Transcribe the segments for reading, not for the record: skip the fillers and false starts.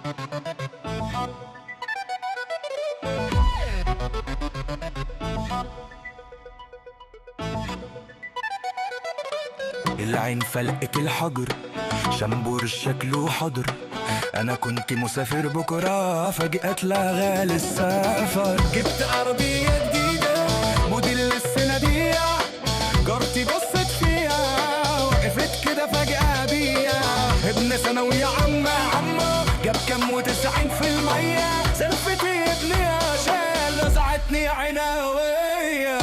العين فلقت الحجر، شنبور شكله حضر. انا كنت مسافر بكره، فجأة اتلغى السفر. جبت عربية جديدة موديل السنة دي، جارتي بصت فيها وقفت كده فجأة بيا. ابن ثانوية عامة جاب كام و90%، سلفتي ابني عشان لسعتني عناوية.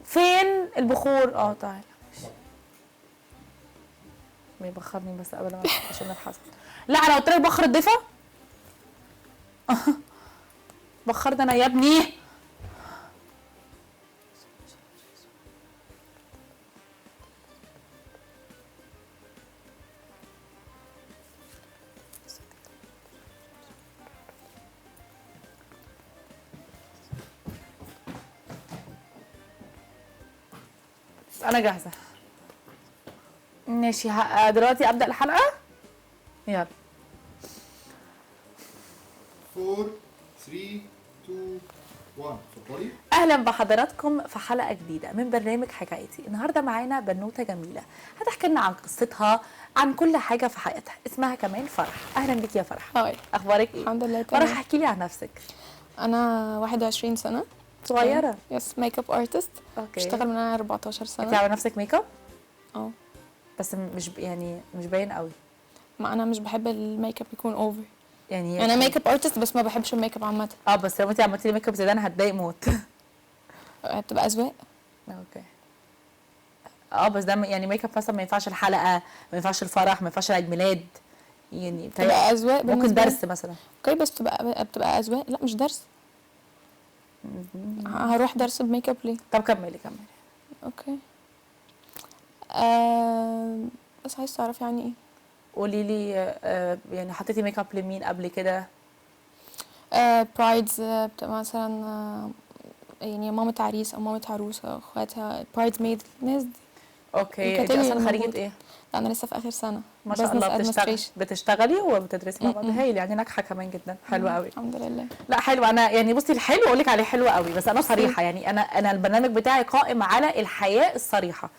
فين البخور؟ تعالى بيبخرني بس قبل ما عشان الحسن. لا انا قلت لك بخر الضيفه. بخرت انا يا ابني. انا جاهزه. ماشي دلوقتي ابدا الحلقه. يلا 4 3 2 1 اتفضلي. اهلا بحضراتكم في حلقه جديده من برنامج حكايتي. النهارده معانا بنوته جميله هتحكي لنا عن قصتها، عن كل حاجه في حياتها. اسمها كمان فرح. اهلا بيك يا فرح. هاي. اخبارك ايه؟ الحمد لله تمام. فرح احكي لي عن نفسك. انا 21 سنه، صغيره. يس ميك اب ارتست. اوكي. بشتغل من انا 14 سنه. انت عامله نفسك ميك اب؟ اه بس مش باين قوي. ما انا مش بحب الميك اب يكون اوفر. يعني انا ميك اب ارتست بس ما بحبش الميك اب عامه. بس لو انت عملتي لي ميك اب زي ده انا هتضايق موت. بتبقى اذواق. اوكي. بس ده يعني ميك اب مثلا ما ينفعش الحلقه، ما ينفعش الفرح، ما ينفعش عيد ميلاد، يعني بتبقى اذواق. ممكن درس مثلا. اوكي بس بتبقى اذواق. لا مش درس. هروح درس بميك اب ليه؟ طب كملي. اوكي. بس عايز تعرف يعني ايه؟ قولي لي. يعني حطيتي ميك اب لمين قبل كده؟ برايدز بتبقى مثلا يعني مامة عريس او مامة عروسه اخواتها، برايدز ميد، الناس دي. اوكي. انت اصلا خريجه ايه؟ لا انا لسه في اخر سنه. ما شاء الله. بتشتغلي وبتدرسي مع بعض. هايل، يعني ناجحه كمان جدا. حلوه قوي. الحمد لله. لا حلو. انا يعني بصي الحلو اقول لك عليه حلو قوي، بس انا صريحه. يعني انا البرنامج بتاعي قائم على الحياه الصريحه.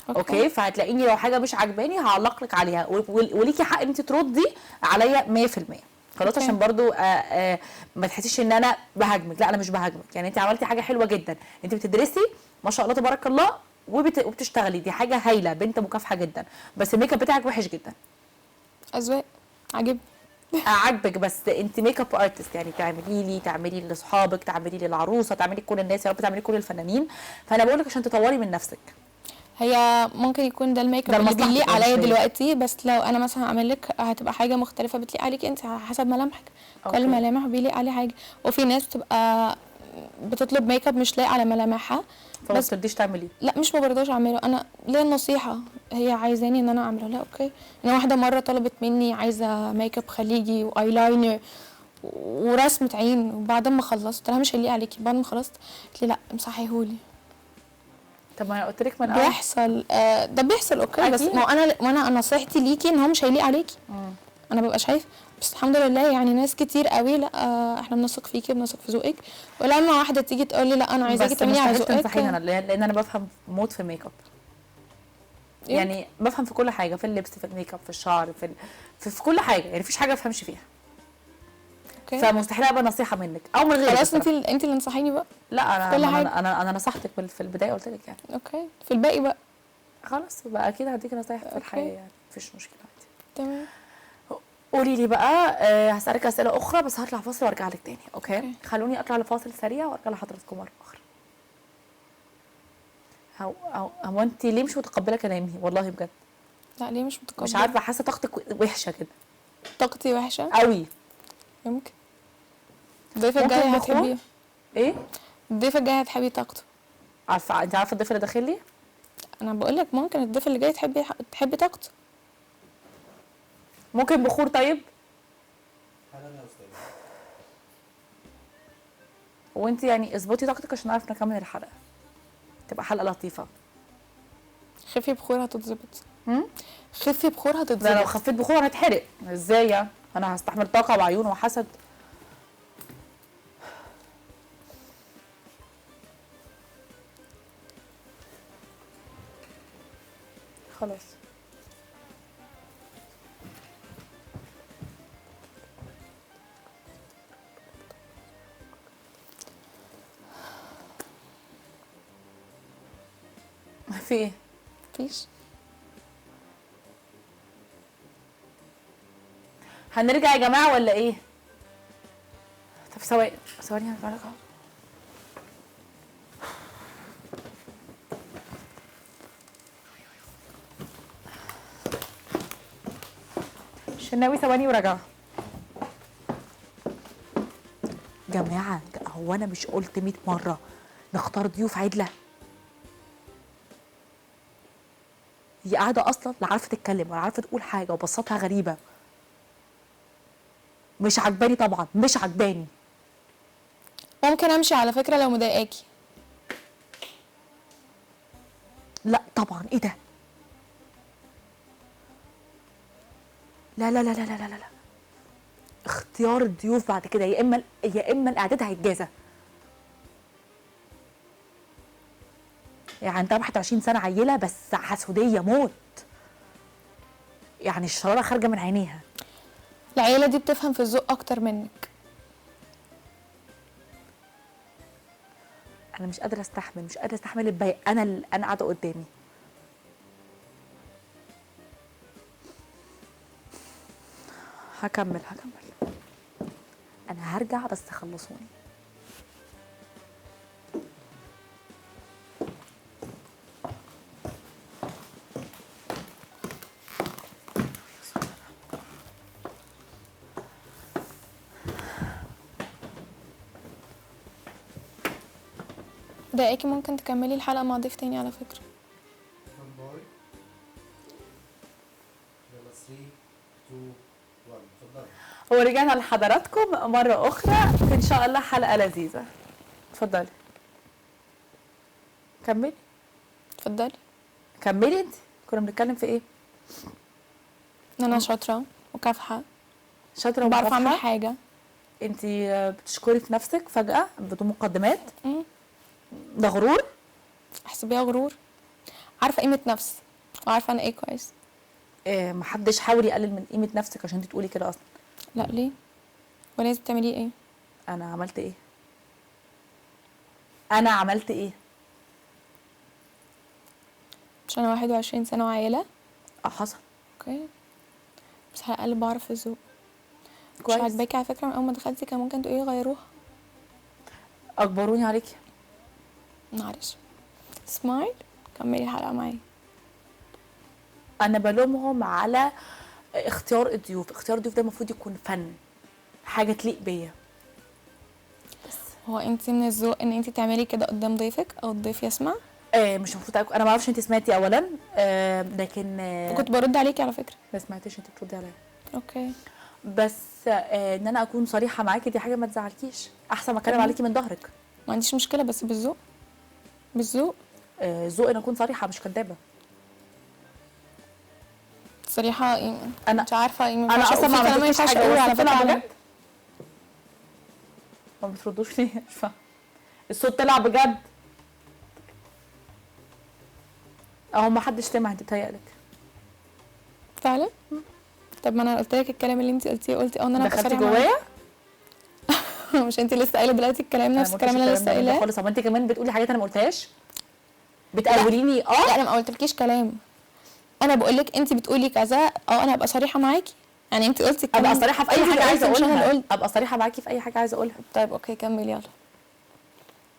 اوكي. فهتلاقيني لو حاجه مش عجباني هعلق لك عليها، وليكي حق ان انت تردي عليا 100%. خلاص. عشان برضو ما تحسيش ان انا بهاجمك. لا انا مش بهاجمك. يعني انت عملتي حاجه حلوه جدا، انت بتدرسي ما شاء الله تبارك الله وبتشتغلي، دي حاجه هايله، بنت مكافحه جدا. بس الميك اب بتاعك وحش جدا. اذواق. عاجبني. عاجبك بس انت ميك اب ارتست، يعني تعملي لاصحابك، تعملي للعروسه، تعملي لكل الناس، يا رب تعملي لكل الفنانين. فانا بقول لك عشان تطوري من نفسك. هي ممكن يكون ده الميك اب اللي بيليق عليا دلوقتي، بس لو انا مثلا اعمل لك هتبقى حاجه مختلفه بتليق عليكي انت حسب ملامحك. كل ملامح بيليق عليه حاجه، وفي ناس بتبقى بتطلب ميك اب مش لايق على ملامحها فما بترضيش تعمليه. لا مش ما برضاش اعمله. انا ليا النصيحه، هي عايزاني ان انا اعمله. لا اوكي. انا واحده مره طلبت مني عايزه ميك اب خليجي وايلاينر ورسمه عين، وبعد ما خلصت قلت لها مش هيليق عليكي. بعد ما خلصت قالت لي لا امسحيهولي. طب ما انا قلت لك من بيحصل. ده بيحصل. اوكي أكيد. بس ما انا نصيحتي ليكي ان هو مش هيليق عليكي. انا ببقى شايف بس الحمد لله يعني ناس كتير قوي لا احنا بنثق فيكي بنثق في ذوقك. ولما واحده تيجي تقول لي لا انا عايزاكي تعملي على ذوقك. انا لان انا بفهم موت في ميك اب. يعني بفهم في كل حاجه، في اللبس، في الميك اب، في الشعر، في كل حاجه. يعني مفيش حاجه ما بفهمش فيها. فمستحيل ابقى نصيحه منك او من غيرك. خلاص انت اللي نصحيني بقى. لا انا نصحتك في البدايه قلت لك يعني. اوكي. في الباقي بقى خلاص بقى اكيد هديكي نصايح في الحياه. يعني مفيش مشكله عادي. تمام. قولي لي بقى. هسألك اسئله اخرى بس هطلع فاصل وارجع لك تاني. اوكي. خلوني اطلع لفاصل سريع وارجع لحضراتكم مره اخرى. هو انت ليه مش متقبله كلامي؟ والله بجد. لا ليه مش متقبله؟ مش عارفه، حاسه طاقتك وحشه كده. طاقتي وحشه قوي. يمكن. الضيفه الجايه هتحبيه. ايه؟ الضيفه الجايه هتحبي طاقته. عارفه؟ انت عارفه الضيف اللي داخل لي؟ انا بقول لك ممكن الضيف اللي جاي تحبي طاقته. ممكن بخور طيب؟ حالا يا استاذ. وانت يعني اظبطي طاقتك عشان نعرف نكمل الحلقه، تبقى حلقه لطيفه. خفي بخور هتتظبط. هم؟ خفي بخور ده لو هتتظبط. خفيت بخور هتحرق ازاي يعني؟ انا هستحمل طاقه وعيون وحسد؟ خلاص. في ايه؟ مفيش. هنرجع يا جماعه ولا ايه؟ طب ثواني ثواني هرجع لك اهو. شناوي ثواني وراجعه. جماعه هو انا مش قلت 100 مره نختار ضيوف عدله؟ هي قاعده اصلا لا عارفه تتكلم ولا عارفه تقول حاجه وبصاتها غريبه. مش عجباني طبعا، مش عجباني. ممكن امشي على فكره لو مضايقاكي. لا طبعا، ايه ده؟ لا لا لا لا لا لا لا. اختيار الضيوف بعد كده يا اما الاعداد هيتجازى. يعني عندها 21 سنه، عيله بس حسوديه موت. يعني الشراره خارجه من عينيها. العيله دي بتفهم في الذوق اكتر منك. انا مش قادره استحمل، مش قادره استحمل الباقي. انا قاعده قدامي. هكمل. انا هرجع بس خلصوني. ضايقاكي ممكن تكملي الحلقه مع ضيف تاني على فكره. ستاند باي. يلا 3 2 1 اتفضلي. ورجعنا لحضراتكم مرة أخرى في إن شاء الله حلقة لذيذة. اتفضلي. كملي. اتفضلي. كملي انت. كنا بنتكلم في ايه؟ ان انا شاطره وكافحه شاطرة وبعرف اعمل ومكافحة. حاجه. انت بتشكري في نفسك فجأة بدون مقدمات. مم. ده غرور. احسبيها غرور. عارفه قيمه نفسي وعارفه انا ايه كويس. محدش حاول يقلل من قيمة نفسك عشان انت تقولي كده أصلا. لا ليه؟ ولازم تعملي ايه؟ أنا عملت ايه؟ أنا عملت ايه؟ مش انا 21 سنه وعيله؟ حصل. اوكي. بس على الاقل بعرف الذوق. مش كويس. عاجباكي على فكره من اول ما دخلتي كان ممكن تقولي غيروها. أجبروني عليكي. معلش. سمايل. كملي الحلقه معايا. أنا بلومهم على اختيار الضيوف. اختيار الضيوف ده المفروض يكون فن، حاجة تليق بيا. هو انت من الذوق ان انت تعملي كده قدام ضيفك او الضيف يسمع؟ مش المفروض انا ما اعرفش انت سمعتي اولا. لكن كنت برد عليكي على فكره. ما سمعتيش انت بتردي عليا. اوكي. بس ان انا اكون صريحه معاكي دي حاجه ما تزعلكيش. احسن ما اتكلم عليكي من ظهرك. ما عنديش مشكله بس بالذوق. بالذوق. ذوق ان اكون صريحه مش كدابه. صريحه انا مش عارفه انا اصلا ما عملتش حاجه اقول على طلع فكره. بجد. ما بتردوش ليه؟ مش فاهمه. الصوت طلع بجد. اهو ما حدش سمع. انت بتهيألك. فعلا. طب ما انا قلت لك الكلام اللي انت قلتيه قلتي ان انا دخلتي صريحة جوايا. معاك. مش انت لسه قايله دلوقتي الكلام نفس الكلام اللي انا لسه ده قايلاه؟ خالص. طب انت كمان بتقولي حاجات انا ما قلتهاش. بتقوليني لا انا ما قلتلكيش كلام. انا بقول لك انت بتقولي كذا انا هبقى صريحه معاكي. يعني انت قلتي الكلام. ابقى صريحه في اي انت حاجه اللي عايزه قلتي مش انا اللي اقولها. قلت. ابقى صريحه معاكي في اي حاجه عايزه اقولها. طيب اوكي كمل يلا.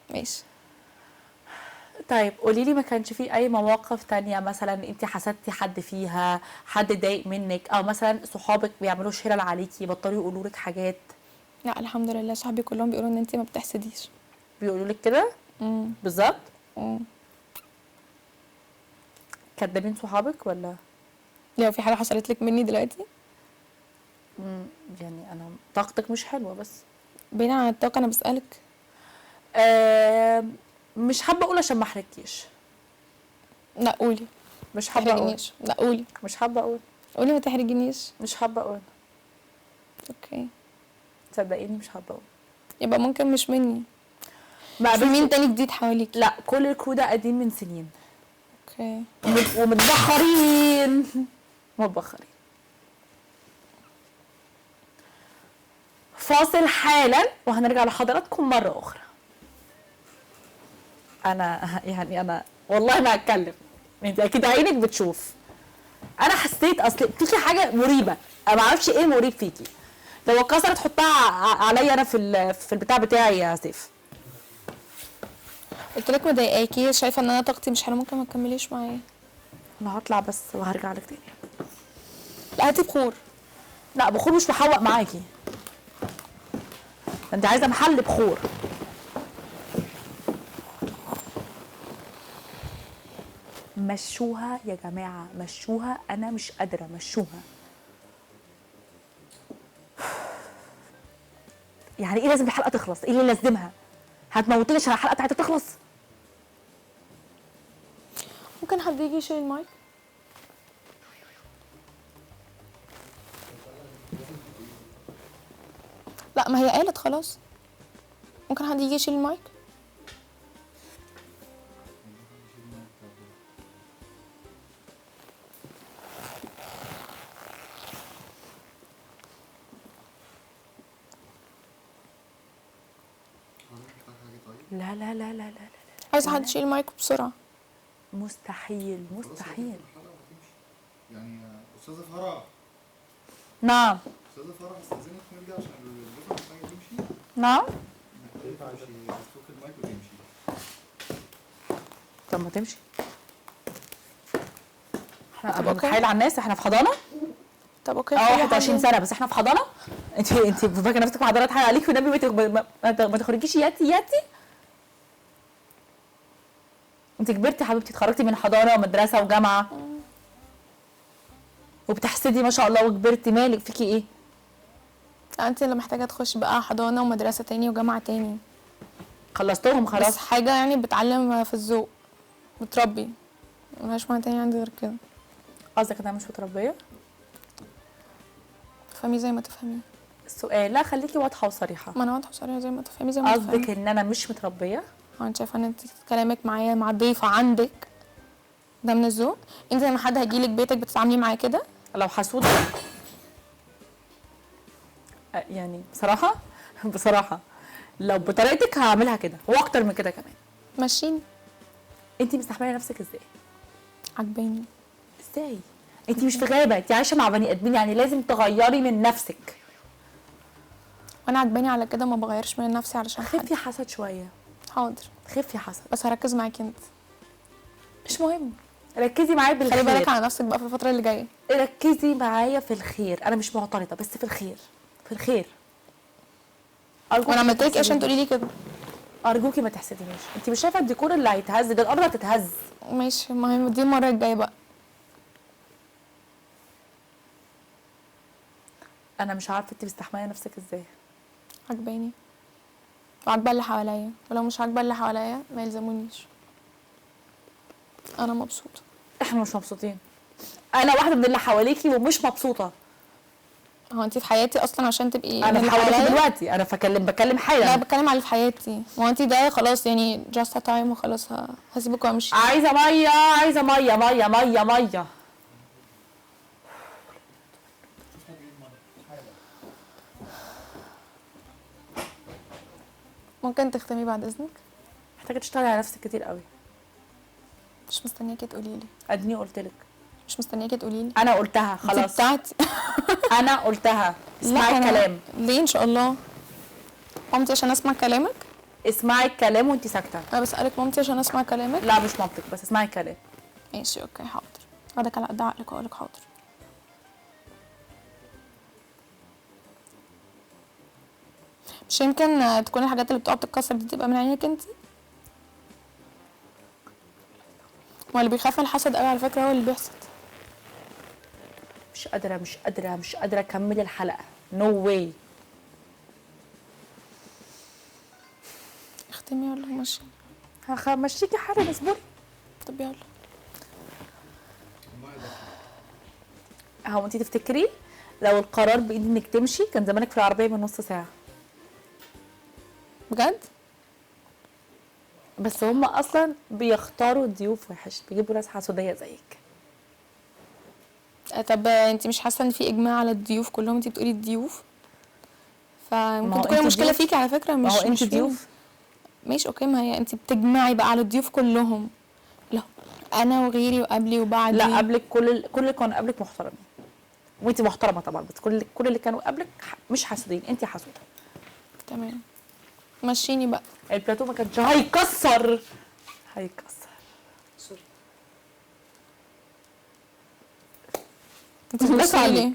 ماشي. طيب قولي لي، ما كانش في اي مواقف تانية مثلا انت حسدتي حد فيها، حد ضايق منك، او مثلا صحابك بيعملوا شلل عليكي بطلوا يقولوا لك حاجات؟ لا الحمد لله صحابي كلهم بيقولوا ان انت ما بتحسديش. بيقولوا لك كده بالظبط؟ امم كدابين صحابك ولا؟ لو في حاجه حصلت لك مني دلوقتي يعني انا طاقتك مش حلوه بس. بعيدا عن الطاقة انا بسألك. مش حابه اقول عشان ما احرجكيش. لا قولي. مش ما حابه اقول. تحرجنيش. لا قولي. مش حابه اقول. قولي ما تحرجنيش. مش حابه اقول. اوكي. صدقيني مش حابه اقول. يبقى ممكن مش مني. ما في مين تاني جديد حواليك؟ لا كل الكرو ده قديم من سنين. اوكي. ومتبخرين. متبخرين. فاصل حالا وهنرجع لحضراتكم مرة أخرى. أنا والله ما هتكلم، أنت أكيد عينك بتشوف. أنا حسيت أصل فيكي حاجة مريبة، أنا معرفش إيه المريب فيكي. لو اتكسرت حطها عليا أنا في البتاع بتاعي يا سيف. قلت لك مضايقاكي، شايفه ان انا طاقتي مش حلوه، ممكن ما تكمليش معايا. أنا هطلع بس وهرجع لك تاني. لا هاتي بخور. لا بخور مش محوق معاكي، انت عايزه محل بخور. مشوها يا جماعه، مشوها، انا مش قادره، مشوها. يعني ايه لازم الحلقه تخلص؟ ايه اللي لازمها؟ هتموتني عشان الحلقه بتاعتي تخلص؟ ممكن حد يجي يشيل المايك؟ لا ما هي قالت خلاص. ممكن حد يجي يشيل المايك؟ لا لا لا لا لا لا، عايزه حد يشيل المايك بسرعه. مستحيل مستحيل. يعني استاذه فرح، نعم استاذه فرح استاذنك نرجع عشان الدفعه محتاجه تمشي. نعم. محتاجه تمشي، تفك المايك وتمشي. طب ما تمشي. احنا طب أوكي. بنتحايل على الناس، احنا في حضانه. طب اوكي. 21 سنه بس احنا في حضانه. انت فاكره نفسك في حضانه حاجه عليك والنبي ما تخرجيش ياتي ياتي. انت كبرتي يا حبيبتي، اتخرجتي من حضانه ومدرسه وجامعه وبتحسدي ما شاء الله وكبرتي، مالك فيكي ايه؟ لا انت اللي محتاجه تخشي بقى حضانه ومدرسه تاني وجامعه تاني. خلصتهم بس خلاص. حاجه يعني بتعلم في الذوق، بتربي، ملهاش معنى تاني عندي غير كده. قصدك انا مش متربيه؟ تفهمي زي ما تفهمي. السؤال لا خليكي واضحه وصريحه. ما انا واضحه وصريحه زي ما تفهمي زي ما تفهمي. قصدك ان انا مش متربيه؟ هو انت شايفه ان انت كلامك معايا مع الضيفه عندك ده من الذوق؟ انت لما حد هيجيلك بيتك بتتعاملي معاه كده؟ لو حسود يعني بصراحه بصراحه لو بطريقتك هعملها كده واكتر من كده كمان. ماشيين. انت مستحمله نفسك ازاي؟ عجباني. ازاي؟ انت مش في غابه، انت عايشه مع بني ادمين، يعني لازم تغيري من نفسك. وانا عجباني على كده، ما بغيرش من نفسي علشان حد. خفي حسد شويه. حاضر. خفي حسد. بس هركز معاكي انت. مش مهم، ركزي معايا بالخير. خلي بالك على نفسك بقى في الفتره اللي جايه. ركزي معايا في الخير، انا مش معترضه بس في الخير، في الخير. وانا عملت لك ايه عشان تقولي لي كده؟ ارجوكي ما تحسدينيش، انت مش شايفه الديكور اللي هيتهز ده؟ الارض هتتهز. ماشي، المهم دي المره الجايه بقى. انا مش عارفه انت مستحمله نفسك ازاي. عجباني وعجبه اللي حواليا، ولو مش عاجبه اللي حواليا ما يلزمونيش. انا مبسوطه. احنا مش مبسوطين. انا واحده من اللي حواليكي ومش مبسوطه. هو انت في حياتي اصلا عشان تبقي انا من في حواليكي حواليا؟ دلوقتي، انا بكلم حالا. لا بتكلم على اللي في حياتي. ما هو انت ده خلاص يعني جاست تايم وخلاص، هسيبك وامشي. عايزه ميه، عايزه ميه ميه ميه ميه. ممكن تختمي بعد اذنك؟ محتاجه تشتغلي على نفسك كتير قوي. مش مستنياكي تقولي لي. اديني قلت لك. مش مستنياكي تقولي لي. انا قلتها دي خلاص. بتاعتي. انا قلتها. اسمعي لا، الكلام. ليه ان شاء الله؟ مامتي عشان اسمع كلامك؟ اسمعي الكلام وانت ساكته. انا بسالك مامتي عشان اسمع كلامك؟ لا مش منطق، بس اسمعي الكلام. ماشي اوكي حاضر. اخدك على قد عقلك واقولك حاضر. مش يمكن تكون الحاجات اللي بتقع بتتكسر دي تبقى من عينك انت؟ ما اللي بيخاف من الحسد قوي على فكره هو اللي بيحسد. مش مش قادره اكمل الحلقه. نو واي. اختمي يلا ماشي. همشيكي حالا، اصبري. طب يلا. هو انت تفتكري لو القرار بايدي انك تمشي كان زمانك في العربيه من نص ساعه. بجد؟ بس هم اصلا بيختاروا الضيوف وحش، بيجيبوا ناس حسوديه زيك. طب انت مش حاسه ان في اجماع على الضيوف كلهم؟ انت بتقولي الضيوف، ما فممكن هو تكون انت المشكله ضيوف. فيكي على فكره، ما مش هو انت مش فيهم. ضيوف. ماشي اوكي، ما هي انت بتجمعي بقى على الضيوف كلهم. لا انا وغيري وقبلي وبعدي. لا قبلك كل اللي كانوا قبلك محترمين، وانت محترمه طبعا، بس كل اللي كانوا قبلك مش حاسودين، انت حاسوده. تمام مشيني بقى. البلاتو ما كانش هيكسر. سوري. انت لا بتبصي لي ليه؟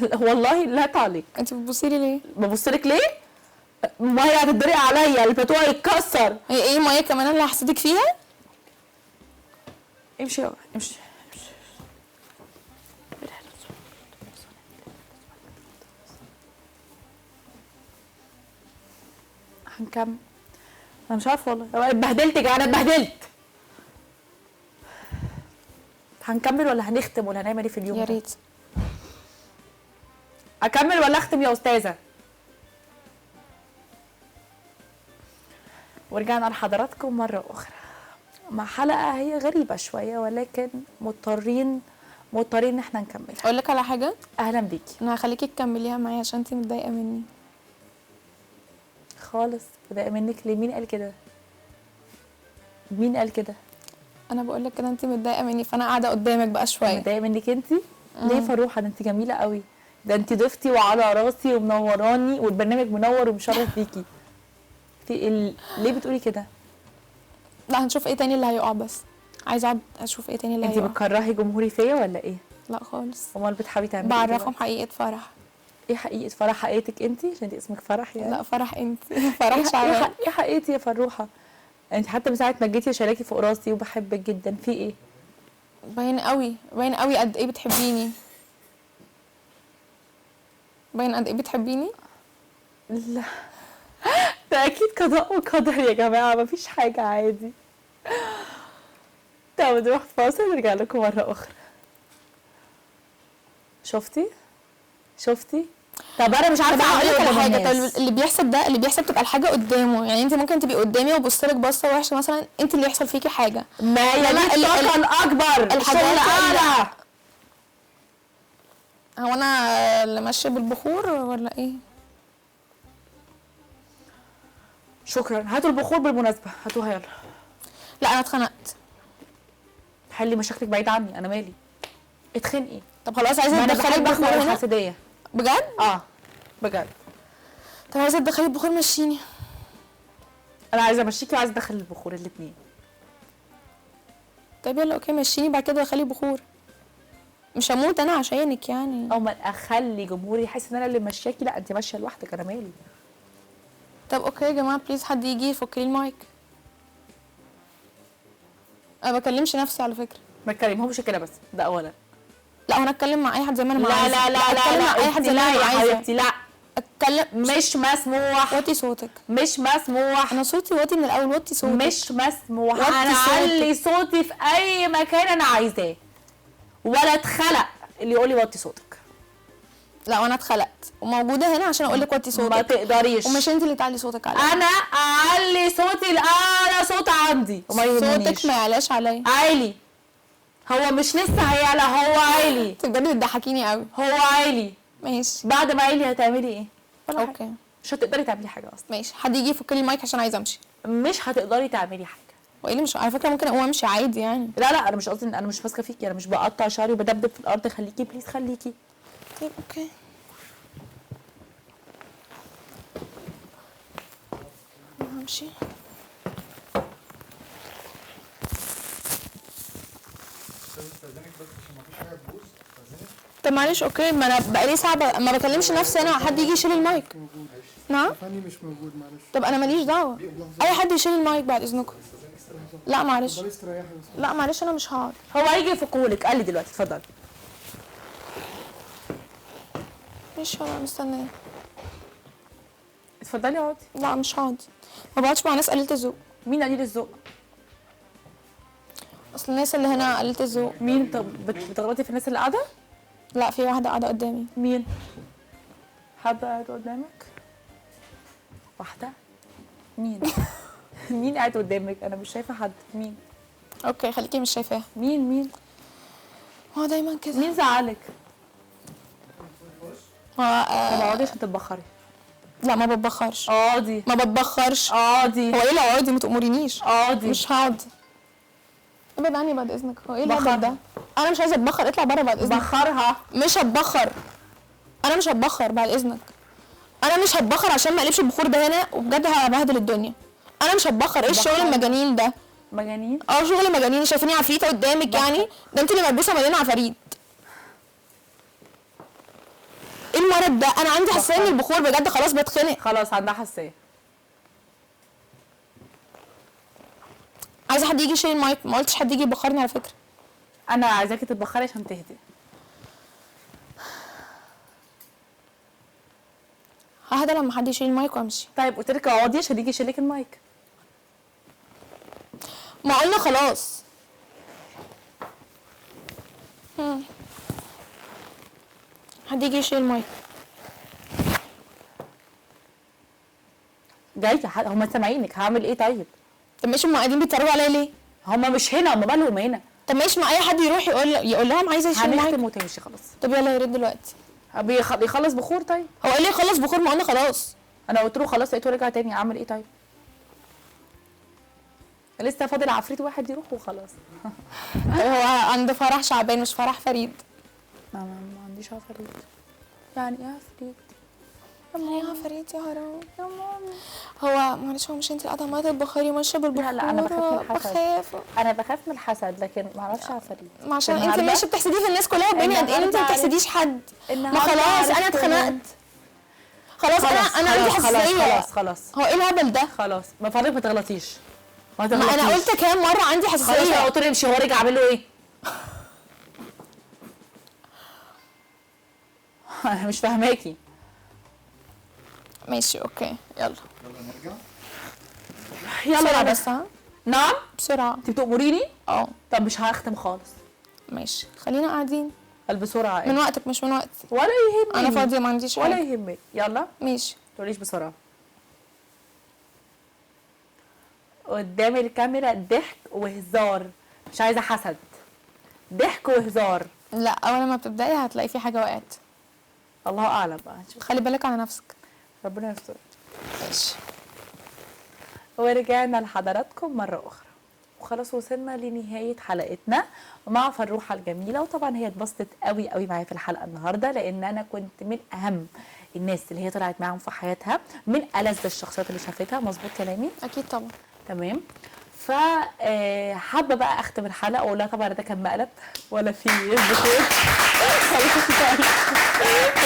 تعليق. والله لا تعليق. انت بتبصي لي ليه؟ ببص لك ليه؟ ما هي هتتدرق عليا، البلاتو هيتكسر. هي ايه ميه كمان اللي هحسدك فيها؟ امشي يلا امشي. هنكمل. انا مش عارفه والله، انا اتبهدلت، انا اتبهدلت. هنكمل ولا هنختم ولا هنعمل ايه في اليوم يا ده؟ ريت. اكمل ولا اختم يا استاذه؟ ورجعنا لحضراتكم مره اخرى مع حلقه هي غريبه شويه، ولكن مضطرين ان احنا نكملها. اقول لك على حاجه، اهلا بيكي. انا هخليكي تكمليها معايا عشان انت متضايقه مني خالص. بضايق منك ليه؟ مين قال كده؟ مين قال كده؟ انا بقول لك كده انت متضايقه مني، فانا قاعده قدامك بقى شويه. متضايقه منك انت؟ ليه فروحه؟ ده انت جميله قوي، ده انت ضيفتي وعلى راسي ومنوراني، والبرنامج منور ومشرف بيكي. ليه بتقولي كده؟ لا هنشوف ايه تاني اللي هيقع، بس عايزه اقعد اشوف ايه تاني اللي انت هيقع. بتكرهي جمهوري فيا ولا ايه؟ لا خالص، امال بتحاولي تعملي ايه بعرفهم دلوقتي؟ حقيقه فرح. ايه حقيقه فرح؟ حقيقتك انت عشان انت اسمك فرح يعني؟ لا فرح انت. فرح شعبان. ايه حقيقتي يا فروحه؟ انت حتى من ساعه ما جيتي شاركي فوق راسي وبحبك جدا، في ايه؟ باين قوي قد ايه بتحبيني. باين قد ايه بتحبيني. لا ده اكيد قضاء وقدر يا جماعه، مفيش حاجه، عادي. طب نروح فاصل ونرجع لكم مره اخرى. شفتي طب انا مش عارفه هقول لك على قدام حاجه. الناس. طب اللي بيحصل تبقى الحاجه قدامه، يعني انت ممكن تبقي قدامي وابص لك بصه وحشه مثلا، انت اللي يحصل فيكي حاجه. ما هي دي الطاقه الاكبر، الحاجات الشغل اعلى. هو انا اللي ماشيه بالبخور ولا ايه؟ شكرا. هاتوا البخور بالمناسبه، هاتوها يلا. لا انا اتخنقت. حلي مشاكلك بعيد عني، انا مالي. اتخنقي. طب خلاص عايزه ما انا تدخلي بحب البخور اخد هنا الحسديه. بجد؟ بجد. طب عايزه تدخلي البخور مشيني. انا عايزه امشيكي وعايزه ادخل البخور الاثنين. طيب يلا اوكي مشيني، بعد كده دخلي بخور. مش هموت انا عشانك يعني. او ما اخلي جمهوري يحس ان انا اللي ماشياكي. لا انت ماشيه لوحدك، انا مالي. طب اوكي يا جماعه بليز حد يجي يفك لي المايك. انا بكلمش نفسي على فكره. ما تكلمهمش كده بس، ده اولا. لا وانا اتكلم مع اي حد زي ما انا لا عايزه. لا لا لا اتكلم لا مع اي حد زي ما لا انا يا عايزه. حبيبتي، لا اتكلم. مش مسموح. وطي صوتك. مش مسموح. انا صوتي واطي من الاول، وطي صوتك. مش مسموح. وطي انا صوتك. اعلي صوتي في اي مكان انا عايزاه، ولا اتخلق اللي يقول لي وطي صوتك. لا وانا اتخلقت وموجوده هنا عشان اقول لك وطي صوتك. ما تقدريش. ومش انت اللي تعلي صوتك عليا. انا اعلي صوتي لاعلى صوت عندي وما يهمنيش. صوتك ما يعلاش عليا. عالي. هو مش لسه هيعلى، هو عالي. انت بجد بتضحكيني قوي. هو عالي. ماشي بعد ما عالي هتعملي ايه؟ ولا حاجة. اوكي مش هتقدري تعملي حاجه اصلا. ماشي. حد يجي يفك لي المايك عشان عايزه امشي. مش هتقدري تعملي حاجه. وايه اللي مش على فكره ممكن اقوم امشي عادي يعني. لا انا مش قصدي، انا مش ماسكه فيكي، انا مش بقطع شعري وبدبدب في الارض. خليكي بليز، خليكي. طيب اوكي. همشي. استاذنك بس عشان مفيش حاجه تبوظ، استاذنك. طب معلش اوكي، ما انا بقالي ساعه ما بكلمش نفسي انا. حد يجي يشيل المايك. نعم. فني مش موجود معلش. طب انا ماليش دعوه. اي حد يشيل المايك بعد اذنكم. لا معلش. اتفضلي استريحي بس. لا معلش انا مش هقعد. هو هيجي يفكهولك، قال لي دلوقتي اتفضلي. مش انا مستنيه. اتفضلي اقعدي. لا مش هقعد، ما بقعدش مع ناس قليلة الذوق. مين قليل الذوق؟ اصل الناس اللي هنا قليلة الذوق. مين؟ طب بتغلطي في الناس اللي قاعده؟ لا في واحده قاعده قدامي. مين؟ حد قاعد قدامك؟ واحده؟ مين؟ مين قاعد قدامك؟ انا مش شايفه حد. مين؟ اوكي خليكي مش شايفاها. مين؟ هو دايما كده. مين زعلك؟ هو طب اقعدي عشان تتبخري. لا ما بتبخرش. اقعدي. ما بتبخرش. اقعدي. هو ايه اللي اقعدي؟ ما تأمرينيش. اقعدي. مش هقعد. ابعد عني بعد اذنك. هو ايه الهبل بخرها. ده؟ انا مش عايزه اتبخر، اطلع بره بعد اذنك. بخرها. مش هتبخر. انا مش هتبخر بعد اذنك. انا مش هتبخر عشان ما اقلبش البخور ده هنا وبجد هبهدل الدنيا. انا مش هتبخر. ايه الشغل المجانين ده؟ مجانين؟ شغل مجانين. شايفيني عفريته قدامك يعني؟ ده انت اللي ملبوسه مليانه عفاريت. ايه المرض ده؟ انا عندي حساسيه من البخور بجد، خلاص بتخنق. خلاص عندها حساسيه. عايزه حد يجي يشيل المايك، ما قلتش حد يجي يبخرني على فكره. انا عايزاكي تتبخري عشان تهدي. ههدى لما حد يشيل المايك وامشي. طيب قلت لك اقعدي عشان يجي يشيلك المايك. ما قلنا خلاص. حد يجي يشيل المايك. جايه هم سامعينك، هعمل ايه طيب؟ طب ماشي، هم قاعدين بيتفرجوا عليا ليه؟ هم مش هنا، هم بالهم هنا. طب ماشي، ما اي حد يروح يقول لهم عايزه يشيل المايك. هنختم وتمشي خلاص. طب يلا يا ريت دلوقتي. بيخلص بخور. طيب هو ايه اللي يخلص بخور؟ ما قلنا خلاص. انا قلت له خلاص، لقيته رجع تاني. اعمل ايه طيب؟ لسه فاضل عفريت واحد يروح وخلاص. هو عند فرح شعبان مش فرح فريد. ما عنديش عفريت. يعني ايه عفريت؟ يعني ايه عفريت يا حرام؟ يا ماما هو معلش، هو مش انت اللي قاعده عماله تطبخري ماشيه بالبخور؟ لا انا بخاف من الحسد. بخاف. انا بخاف من الحسد لكن ما اعرفش عفريت. ما عشان انت النهاردة- ماشيه بتحسديه في الناس كلها وبيني قد ايه انت ما بتحسديش حد. ما خلاص انا اتخنقت. خلاص انا عندي حساسيه. خلاص هو ايه الهبل ده؟ خلاص ما فضلك ما تغلطيش. ما ما انا قلت كام مره عندي خلاص. حساسيه. انا قلت له امشي، هو رجع عامل له ايه؟ انا مش فاهماكي. ماشي اوكي يلا يلا نرجع. يلا بسرعه بقى. بس. ها نعم بسرعه. انت بتأمريني؟ اه طب مش هختم خالص. ماشي خلينا قاعدين. قال بسرعه من ايه؟ وقتك مش من وقتي. ولا يهمني. انا فاضيه ما عنديش ولا حاجه. يهمك. يلا ماشي. تقوليش بسرعه. قدام الكاميرا ضحك وهزار، مش عايزه حسد. ضحك وهزار. لا اول ما بتبداي هتلاقي في حاجه وقعت. الله اعلم بقى. هنشوف. خلي بالك على نفسك. ربنا يستر. ماشي. ورجعنا لحضراتكم مرة أخرى وخلاص وصلنا لنهاية حلقتنا مع فروحة الجميلة. وطبعا هي اتبسطت قوي قوي معايا في الحلقة النهاردة، لأن أنا كنت من أهم الناس اللي هي طلعت معاهم في حياتها، من ألذ الشخصيات اللي شافتها. مظبوط كلامي؟ اكيد طبعا. تمام. فحابة بقى أختم الحلقة وأقول لها طبعا ده كان مقلب ولا في بخير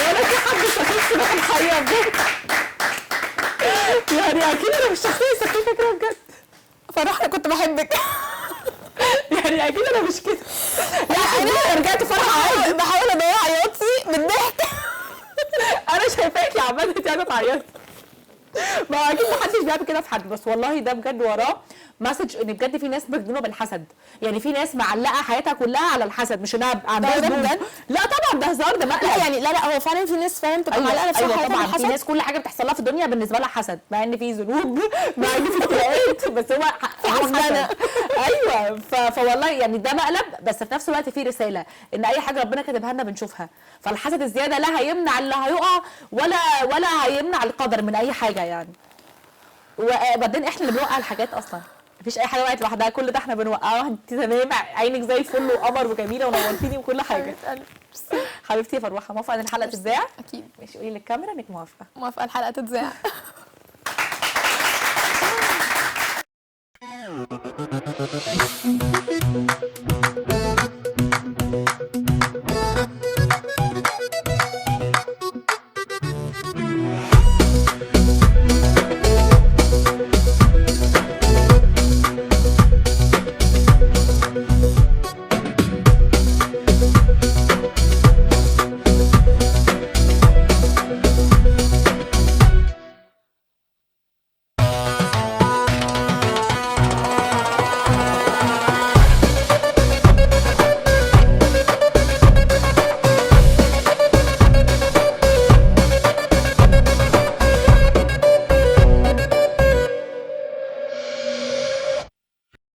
ولا في حد سخيف في الحقيقة بجد. يعني أكيد أنا مش شخصية سخيفة كده بجد. فرح انا كنت بحبك. يعني اكيد انا مش كده. لا انا رجعت فرحه عادي. بحاول اضيع عياطي بالضحك. انا شايفاكي عماله تعملي تعيطي. ما هو اكيد محدش بيعمل كده في حد، بس والله ده بجد وراه مسج ان بجد في ناس مجنونه بالحسد. يعني في ناس معلقه حياتها كلها على الحسد، مش انها عندها ده ذنوب. بجد؟ لا طبعا ده هزار، ده مقلب. لا يعني لا هو فعلا في ناس فعلا تبقى معلقه نفسها أيوة حياتها طبعا في بالحسد. ناس كل حاجه بتحصل لها في الدنيا بالنسبه لها حسد، مع ان في ذنوب مع ان في ابتلاءات، بس هو حسدانة. ايوه فوالله يعني ده مقلب، بس في نفس الوقت في رساله ان اي حاجه ربنا كاتبها لنا بنشوفها. فالحسد الزياده لا هيمنع اللي هيقع ولا هيمنع القدر من اي حاجه يعني. وبعدين احنا اللي بنوقع الحاجات اصلا، مفيش اي حاجه وقعت لوحدها، كل ده احنا بنوقعها. انت تمام، عينك زي الفل وقمر وجميله ونورتيني وكل حاجه. حبيبتي يا فروحه، موافقه ان الحلقه تتذاع؟ اكيد ماشي، قولي للكاميرا انك موافقه. موافقه الحلقه تتذاع.